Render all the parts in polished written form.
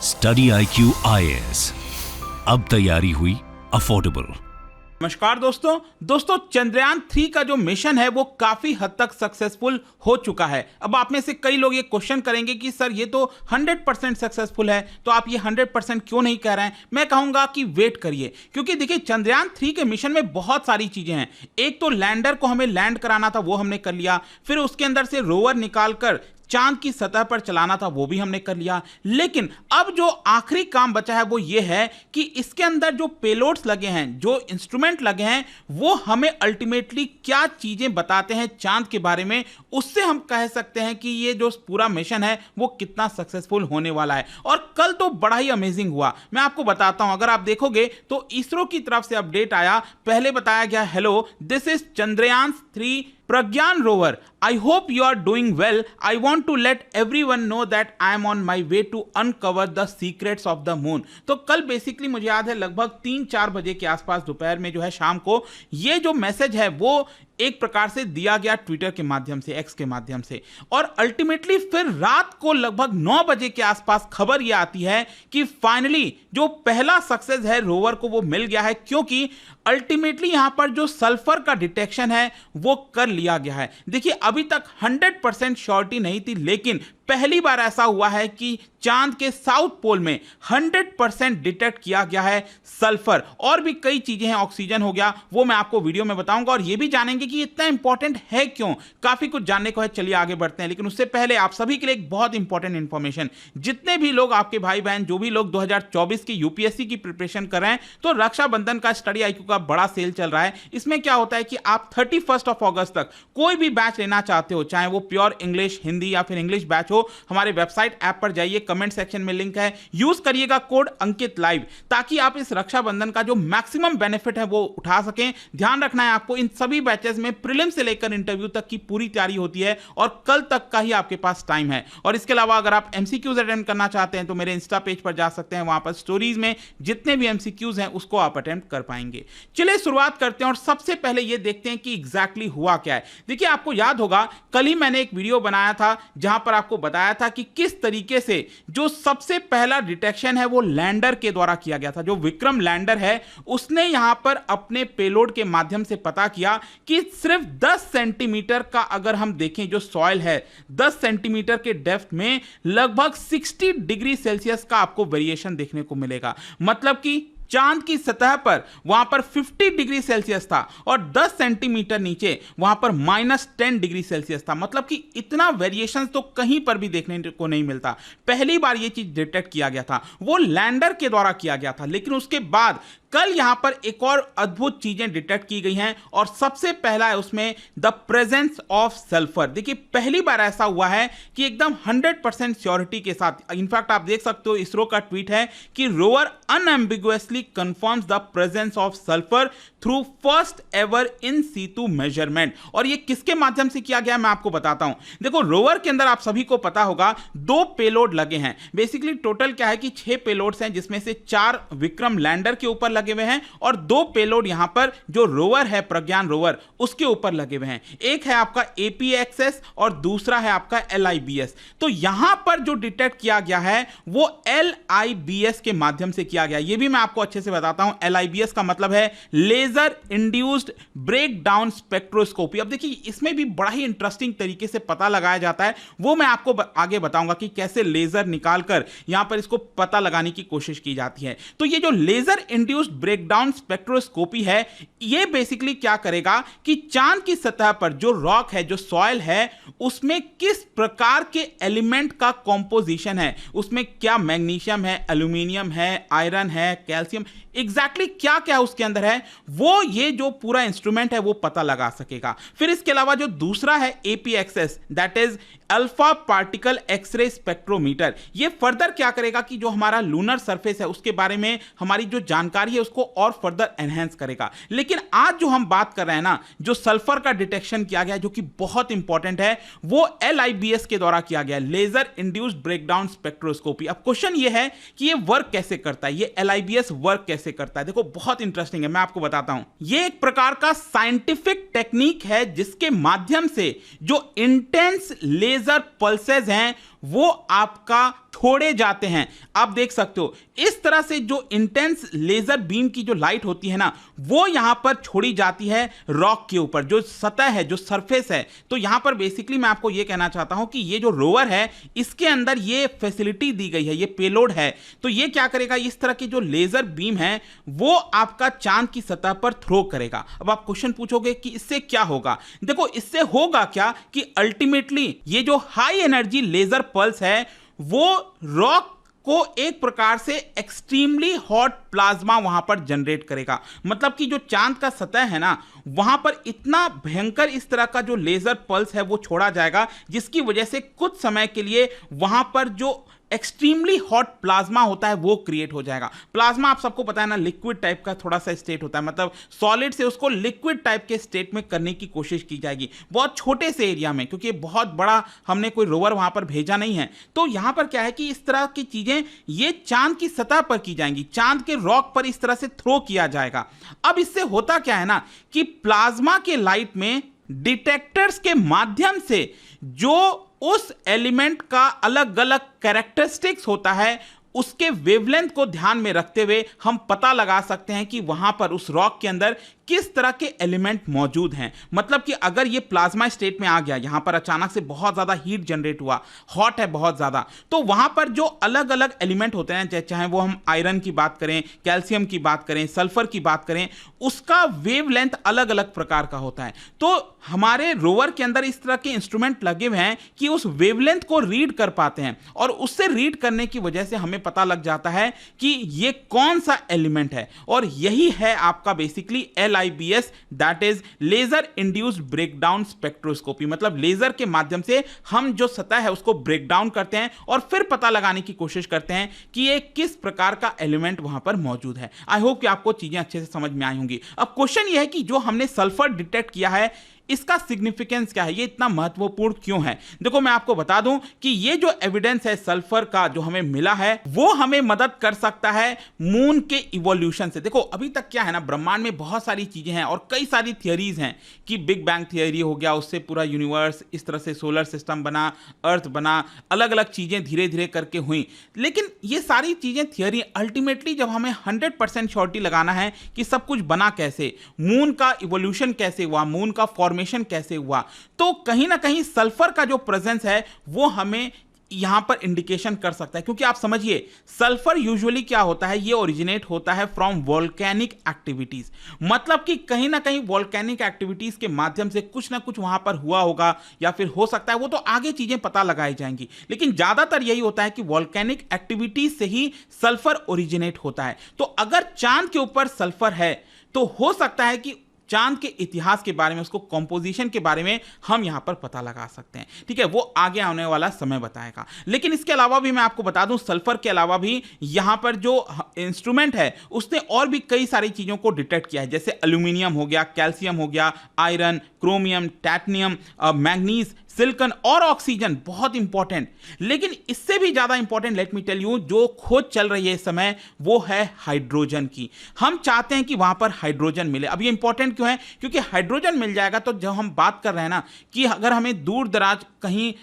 Study IQ IAS, अब तैयारी हुई अफोर्डेबल। नमस्कार दोस्तों चंद्रयान 3 का जो मिशन है वो काफी हद तक सक्सेसफुल हो चुका है। अब आप में से कई लोग ये क्वेश्चन करेंगे कि सर ये तो 100% सक्सेसफुल है, तो आप ये 100% क्यों नहीं कह रहे हैं। मैं कहूंगा कि वेट करिए, क्योंकि देखिए चंद्रयान 3 के मिशन में बहुत सारी चीजें हैं। एक तो लैंडर को हमें लैंड कराना था, वो हमने कर लिया। फिर उसके अंदर से रोवर निकालकर चांद की सतह पर चलाना था, वो भी हमने कर लिया। लेकिन अब जो आखिरी काम बचा है वो ये है कि इसके अंदर जो पेलोड्स लगे हैं, जो इंस्ट्रूमेंट लगे हैं, वो हमें अल्टीमेटली क्या चीजें बताते हैं चांद के बारे में। उससे हम कह सकते हैं कि ये जो पूरा मिशन है वो कितना सक्सेसफुल होने वाला है। और कल तो बड़ा ही अमेजिंग हुआ, मैं आपको बताता हूं। अगर आप देखोगे तो इसरो की तरफ से अपडेट आया, पहले बताया गया, hello this is Chandrayaan 3 Pragyan rover, I hope you are doing well. I want to let everyone know that I am on my way to uncover the secrets of the moon. तो कल basically मुझे याद है लगभग 3-4 बजे के आसपास दोपहर में जो है शाम को ये जो मैसेज है वो एक प्रकार से दिया गया ट्विटर के माध्यम से, एक्स के माध्यम से। और अल्टीमेटली फिर रात को लगभग 9 बजे के आसपास खबर ये आती है कि फाइनली जो पहला सक्सेस है रोवर को वो मिल गया है, क्योंकि अल्टीमेटली यहां पर जो सल्फर का डिटेक्शन है वो कर लिया गया है। देखिए अभी तक 100% श्योरिटी नहीं थी, लेकिन पहली बार ऐसा हुआ है कि चांद के साउथ पोल में 100% डिटेक्ट किया गया है सल्फर। और भी कई चीजें हैं, ऑक्सीजन हो गया, वो मैं आपको वीडियो में बताऊंगा। और ये भी जानेंगे कि इतना इंपॉर्टेंट है क्यों, काफी कुछ जानने को है। चलिए आगे बढ़ते हैं, लेकिन उससे पहले आप सभी के लिए एक बहुत इंपॉर्टेंट इंफॉर्मेशन। जितने भी लोग आपके भाई बहन, जो भी लोग 2024 की यूपीएससी की प्रिपरेशन कर रहे हैं, तो रक्षाबंधन का स्टडी IQ का बड़ा सेल चल रहा है। इसमें क्या होता है कि आप 31 अगस्त तक कोई भी बैच लेना चाहते हो, चाहे वो प्योर इंग्लिश, हिंदी या फिर इंग्लिश बैच हो, हमारे वेबसाइट ऐप पर जाइए, कमेंट सेक्शन में लिंक है, यूज करिएगा कोड अंकित लाइव, ताकि आप इस रक्षाबंधन का जो मैक्सिमम बेनिफिट है वो उठा सकें। ध्यान रखना है आपको, इन सभी बैचेस में प्रीलिम से लेकर इंटरव्यू तक की पूरी तैयारी होती है और कल तक का ही आपके पास टाइम है। और इसके अलावा अगर आप MCQs अटेम्प्ट करना चाहते हैं तो मेरे इंस्टा पेज पर जा सकते हैं, वहां पर स्टोरीज में जितने भी MCQs हैं उसको आप अटेम्प्ट कर पाएंगे। चलिए शुरुआत करते हैं और सबसे पहले ये देखते हैं कि एग्जैक्टली हुआ क्या है। देखिए आपको याद होगा कल ही मैंने एक वीडियो बनाया था जहां पर आपको बताया था कि किस तरीके से जो सबसे पहला डिटेक्शन है वो लैंडर के द्वारा किया गया था। जो विक्रम लैंडर है उसने यहां पर अपने पेलोड के माध्यम से पता किया कि सिर्फ 10 सेंटीमीटर का अगर हम देखें जो सॉइल है, 10 सेंटीमीटर के डेप्थ में लगभग 60 डिग्री सेल्सियस का आपको वेरिएशन देखने को मिलेगा। मतलब कि चांद की सतह पर वहां पर 50 डिग्री सेल्सियस था और 10 सेंटीमीटर नीचे वहां पर -10 डिग्री सेल्सियस था। मतलब कि इतना वेरिएशन तो कहीं पर भी देखने को नहीं मिलता। पहली बार यह चीज डिटेक्ट किया गया था, वो लैंडर के द्वारा किया गया था। लेकिन उसके बाद कल यहां पर एक और अद्भुत चीजें डिटेक्ट की गई हैं और सबसे पहला है उसमें द प्रेजेंस ऑफ सल्फर। देखिए पहली बार ऐसा हुआ है कि एकदम 100% श्योरिटी के साथ, इनफैक्ट आप देख सकते हो इसरो का ट्वीट है कि rover unambiguously confirms the presence of sulphur through first ever in situ measurement. और ये किसके माध्यम से किया गया मैं आपको बताता हूं। देखो रोवर के अंदर आप सभी को पता होगा 2 पेलोड लगे हैं। बेसिकली टोटल क्या है कि 6 पेलोड्स हैं, जिसमें से 4 विक्रम लैंडर के ऊपर लगे हुए हैं और 2 पेलोड यहां पर जो रोवर है प्रज्ञान रोवर उसके ऊपर लगे हुए हैं। एक है आपका APXS और दूसरा है आपका LIBS। तो यहां पर जो डिटेक्ट किया गया है वो LIBS के माध्यम से किया गया। ये भी मैं आपको अच्छे से बताता हूं। LIBS का मतलब है लेजर इंड्यूस्ड ब्रेकडाउन स्पेक्ट्रोस्कोपी। अब देखिए इसमें भी बड़ा ही इंटरेस्टिंग तरीके से पता लगाया जाता है, वो मैं आपको आगे बताऊंगा कि कैसे लेजर निकालकर यहां पर इसको पता लगाने की कोशिश की जाती है। तो ये जो लेजर इंड्यूस्ड ब्रेकडाउन स्पेक्ट्रोस्कोपी है, ये बेसिकली क्या करेगा कि चांद की सतह पर जो रॉक है, जो सॉइल है, उसमें किस प्रकार के एलिमेंट का कंपोजिशन है, उसमें क्या मैग्नीशियम है, एल्यूमिनियम है, आयरन है, कैल्शियम, एग्जैक्टली क्या क्या उसके अंदर है, वो ये जो पूरा इंस्ट्रूमेंट है वो पता लगा सकेगा। फिर इसके अलावा जो दूसरा है APXS, that is alpha particle x-ray spectrometer, ये फर्दर क्या करेगा कि जो हमारा लूनर सरफेस है उसके बारे में हमारी जो जानकारी है उसको और फर्दर एनहेंस करेगा। लेकिन आज जो हम बात कर रहे हैं ना, जो सल्फर का डिटेक्शन किया गया जो कि बहुत इंपॉर्टेंट है, वो LIBS के द्वारा किया गया, लेजर इंड्यूस्ड ब्रेकडाउन स्पेक्ट्रोस्कोपी। अब क्वेश्चन ये है कि ये वर्क कैसे करता है, ये LIBS वर्क कैसे करता है। देखो बहुत इंटरेस्टिंग है, मैं आपको बताता हूं। ये एक प्रकार का साइंटिफिक टेक्निक है जिसके माध्यम से जो इंटेंस लेजर पल्सेस हैं वो आपका छोड़े जाते हैं। आप देख सकते हो इस तरह से जो इंटेंस लेजर बीम की जो लाइट होती है ना, वो यहां पर छोड़ी जाती है रॉक के ऊपर, जो सतह है, जो सरफेस है। तो यहां पर बेसिकली मैं आपको यह कहना चाहता हूं कि ये जो रोवर है, इसके अंदर ये फैसिलिटी दी गई है, ये पेलोड है। तो ये क्या करेगा, इस तरह की जो लेजर बीम है वो आपका चांद की सतह पर थ्रो करेगा। अब आप क्वेश्चन पूछोगे कि इससे क्या होगा। देखो इससे होगा क्या कि अल्टीमेटली ये जो हाई एनर्जी लेजर पल्स है वो रॉक को एक प्रकार से एक्सट्रीमली हॉट प्लाज्मा वहां पर जनरेट करेगा। मतलब कि जो चांद का सतह है ना, वहां पर इतना भयंकर इस तरह का जो लेजर पल्स है वो छोड़ा जाएगा, जिसकी वजह से कुछ समय के लिए वहां पर जो एक्सट्रीमली हॉट प्लाज्मा होता है वो क्रिएट हो जाएगा। प्लाज्मा आप सबको पता है ना, लिक्विड टाइप का थोड़ा सा स्टेट होता है, मतलब सॉलिड से उसको लिक्विड टाइप के स्टेट में करने की कोशिश की जाएगी बहुत छोटे से एरिया में, क्योंकि बहुत बड़ा हमने कोई रोवर वहां पर भेजा नहीं है। तो यहां पर क्या है कि इस तरह की चीजें ये चांद की सतह पर की जाएंगी, चांद के रॉक पर इस तरह से थ्रो किया जाएगा। अब इससे होता क्या है ना कि प्लाज्मा के लाइट में डिटेक्टर्स के माध्यम से जो उस एलिमेंट का अलग अलग कैरेक्टरिस्टिक्स होता है, उसके वेवलेंथ को ध्यान में रखते हुए हम पता लगा सकते हैं कि वहां पर उस रॉक के अंदर किस तरह के एलिमेंट मौजूद हैं। मतलब कि अगर ये प्लाज्मा स्टेट में आ गया, यहां पर अचानक से बहुत ज्यादा हीट जनरेट हुआ, हॉट है बहुत ज्यादा, तो वहां पर जो अलग अलग एलिमेंट होते हैं, चाहे वो हम आयरन की बात करें, कैल्शियम की बात करें, सल्फर की बात करें, उसका वेवलेंथ अलग अलग प्रकार का होता है। तो हमारे रोवर के अंदर इस तरह के इंस्ट्रूमेंट लगे हुए हैं कि उस वेवलेंथ को रीड कर पाते हैं, और उससे रीड करने की वजह से हमें पता लग जाता है कि ये कौन सा एलिमेंट है। और यही है आपका basically LIBS, that is laser induced breakdown spectroscopy. मतलब लेजर के माध्यम से हम जो सतह है उसको ब्रेक डाउन करते हैं और फिर पता लगाने की कोशिश करते हैं कि ये किस प्रकार का एलिमेंट वहां पर मौजूद है। आई होप कि आपको चीजें अच्छे से समझ में आई होंगी। अब क्वेश्चन ये है कि जो हमने सल्फर डिटेक्ट किया है, इसका सिग्निफिकेंस क्या है, ये इतना महत्वपूर्ण क्यों है। देखो मैं आपको बता दूं कि ये जो एविडेंस है सल्फर का जो हमें मिला है, वो हमें मदद कर सकता है मून के इवोल्यूशन से। देखो अभी तक क्या है ना, ब्रह्मांड में बहुत सारी चीजें हैं और कई सारी थियरीज हैं कि बिग बैंग थियरी हो गया, उससे पूरा यूनिवर्स, इस तरह से सोलर सिस्टम बना, अर्थ बना, अलग अलग चीजें धीरे धीरे करके हुई। लेकिन ये सारी चीजें थियरी, अल्टीमेटली जब हमें 100% श्योरिटी लगाना है कि सब कुछ बना कैसे, मून का इवोल्यूशन कैसे हुआ, मून का फॉर्मेशन कैसे हुआ, तो कहीं ना कहीं सल्फर का जो प्रेजेंस है वो हमें यहां पर इंडिकेशन कर सकता है। क्योंकि आप समझिए सल्फर यूजुअली क्या होता है, ये ओरिजिनेट होता है फ्रॉम वोल्केनिक एक्टिविटीज। मतलब कि कहीं ना कहीं वोल्केनिक एक्टिविटीज के माध्यम से कुछ ना कुछ वहां पर हुआ होगा, या फिर हो सकता है, वो तो आगे चीजें पता लगाई जाएंगी, लेकिन ज्यादातर यही होता है कि वोल्केनिक एक्टिविटीज से ही सल्फर ओरिजिनेट होता है। तो अगर चांद के ऊपर सल्फर है तो हो सकता है कि चांद के इतिहास के बारे में, उसको कंपोजिशन के बारे में हम यहां पर पता लगा सकते हैं। ठीक है, वो आगे आने वाला समय बताएगा। लेकिन इसके अलावा भी मैं आपको बता दूं, सल्फर के अलावा भी यहां पर जो इंस्ट्रूमेंट है उसने और भी कई सारी चीजों को डिटेक्ट किया है, जैसे एल्यूमिनियम हो गया, कैल्शियम हो गया, iron, chromium, titanium, manganese, silicon और ऑक्सीजन, बहुत इंपॉर्टेंट। लेकिन इससे भी ज्यादा important, let me tell you, जो खोज चल रही है इस समय वो है हाइड्रोजन की। हम चाहते हैं कि वहां पर हाइड्रोजन मिले। अब ये इंपॉर्टेंट क्यों है, क्योंकि हाइड्रोजन मिल जाएगा तो जब हम बात कर रहे हैं ना कि अगर हमें दूर दराज कहीं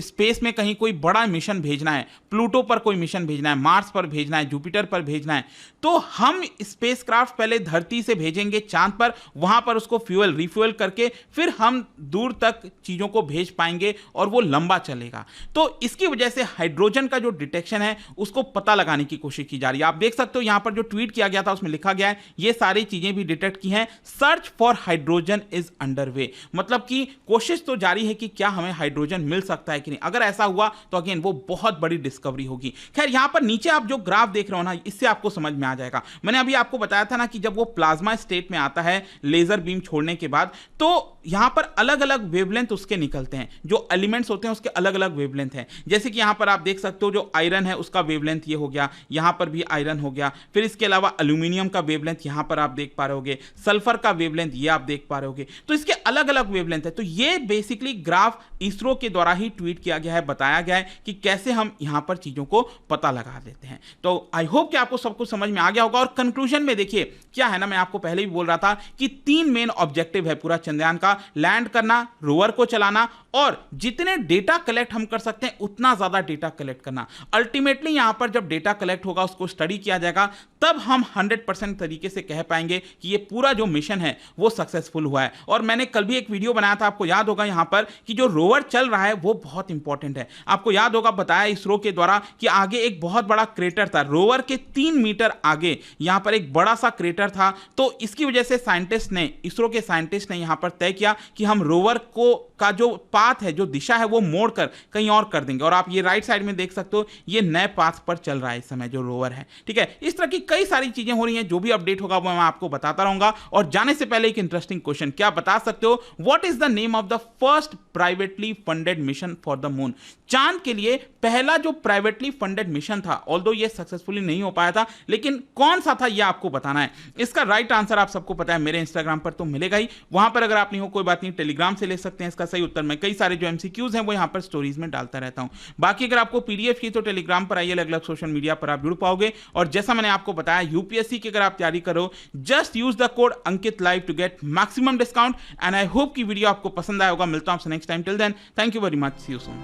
स्पेस में कहीं कोई बड़ा मिशन भेजना है, प्लूटो पर कोई मिशन भेजना है, मार्स पर भेजना है, जुपिटर पर भेजना है, तो हम स्पेसक्राफ्ट पहले धरती से भेजेंगे चांद पर, वहां पर उसको फ्यूल रिफ्यूल करके फिर हम दूर तक चीजों को भेज पाएंगे और वो लंबा चलेगा। तो इसकी वजह से हाइड्रोजन का जो डिटेक्शन है उसको पता लगाने की कोशिश की जा रही है। आप देख सकते हो यहां पर जो ट्वीट किया गया था उसमें लिखा गया है ये सारी चीजें भी डिटेक्ट की हैं, search for hydrogen is underway. मतलब कि कोशिश तो जारी है कि क्या हमें हाइड्रोजन मिल सकता है कि नहीं। अगर ऐसा हुआ तो अगेन वो बहुत बड़ी डिस्कवरी होगी। खैर यहां पर नीचे आप जो ग्राफ देख रहे हो ना, इससे आपको समझ में आ जाएगा। मैंने अभी आपको बताया था ना कि जब वो प्लाज्मा स्टेट में आता है लेजर बीम छोड़ने के बाद, तो यहां पर अलग अलग वेवलेंथ उसके निकलते हैं, जो एलिमेंट्स होते हैं उसके अलग अलग वेवलेंथ हैं। जैसे कि यहां पर आप देख सकते हो जो आयरन है उसका वेवलेंथ ये हो गया, यहां पर भी आयरन हो गया, फिर इसके अलावा एल्यूमिनियम का वेवलेंथ यहां पर आप देख पा रहे होगे, सल्फर का वेवलेंथ ये आप देख पा रहे होगे। तो इसके अलग अलग वेवलेंथ है। तो ये बेसिकली ग्राफ इसरो के द्वारा ही ट्वीट किया गया है, बताया गया है कि कैसे हम यहां पर चीजों को पता लगा देते हैं। तो आई होप कि आपको सब कुछ समझ में आ गया होगा। और कंक्लूजन में देखिए क्या है ना, मैं आपको पहले भी बोल रहा था कि 3 मेन ऑब्जेक्टिव है पूरा चंद्रयान का, लैंड करना, रोवर को चलाना और जितने डेटा कलेक्ट हम कर सकते हैं उतना ज्यादा डेटा कलेक्ट करना। अल्टीमेटली यहां पर जब डेटा कलेक्ट होगा, उसको स्टडी किया जाएगा, तब हम 100% तरीके से कह पाएंगे कि ये पूरा जो मिशन है वो सक्सेसफुल हुआ है। और मैंने कल भी एक वीडियो बनाया था, आपको याद होगा, यहां पर कि जो रोवर चल रहा है वो बहुत इंपॉर्टेंट है। आपको याद होगा, बताया इसरो के द्वारा कि आगे एक बहुत बड़ा क्रेटर था, रोवर के 3 मीटर आगे यहां पर एक बड़ा सा क्रेटर था। तो इसकी वजह से साइंटिस्ट ने, इसरो के साइंटिस्ट ने यहां पर तय किया कि हम रोवर को का जो पाथ है, जो दिशा है, वो मोड़कर कहीं और कर देंगे। और आप ये राइट साइड में देख सकते हो, ये नए पाथ पर चल रहा है इस समय जो रोवर है। ठीक है, इस तरह की कई सारी चीजें हो रही हैं। जो भी अपडेट होगा वो मैं आपको बताता रहूंगा। और जाने से पहले एक इंटरेस्टिंग क्वेश्चन, क्या बता सकते हो what is the name of the first privately funded mission for the moon? चांद के लिए पहला जो प्राइवेटली फंडेड मिशन था, ऑल्दो ये सक्सेसफुली नहीं हो पाया था, लेकिन कौन सा था यह आपको बताना है। इसका राइट आंसर आप सबको पता है, मेरे इंस्टाग्राम पर तो मिलेगा ही। वहां पर अगर आप नहीं हो कोई बात नहीं, टेलीग्राम से ले सकते हैं इसका सही उत्तर। मैं कई सारे जो एमसीक्यूज हैं वो यहां पर स्टोरीज में डालता रहता हूं। बाकी अगर आपको पीडीएफ की तो टेलीग्राम पर आइए, अलग अलग सोशल मीडिया पर आप जुड़ पाओगे। और जैसा मैंने आपको बताया, यूपीएससी की अगर आप तैयारी करो, just use the code Ankit live to get maximum discount. And I hope की वीडियो आपको पसंद आया होगा। मिलता हूं आपसे next time. Till then, thank you very much, see you soon.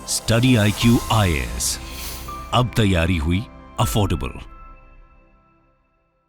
Study IQ IAS, अब तैयारी हुई अफोर्डेबल।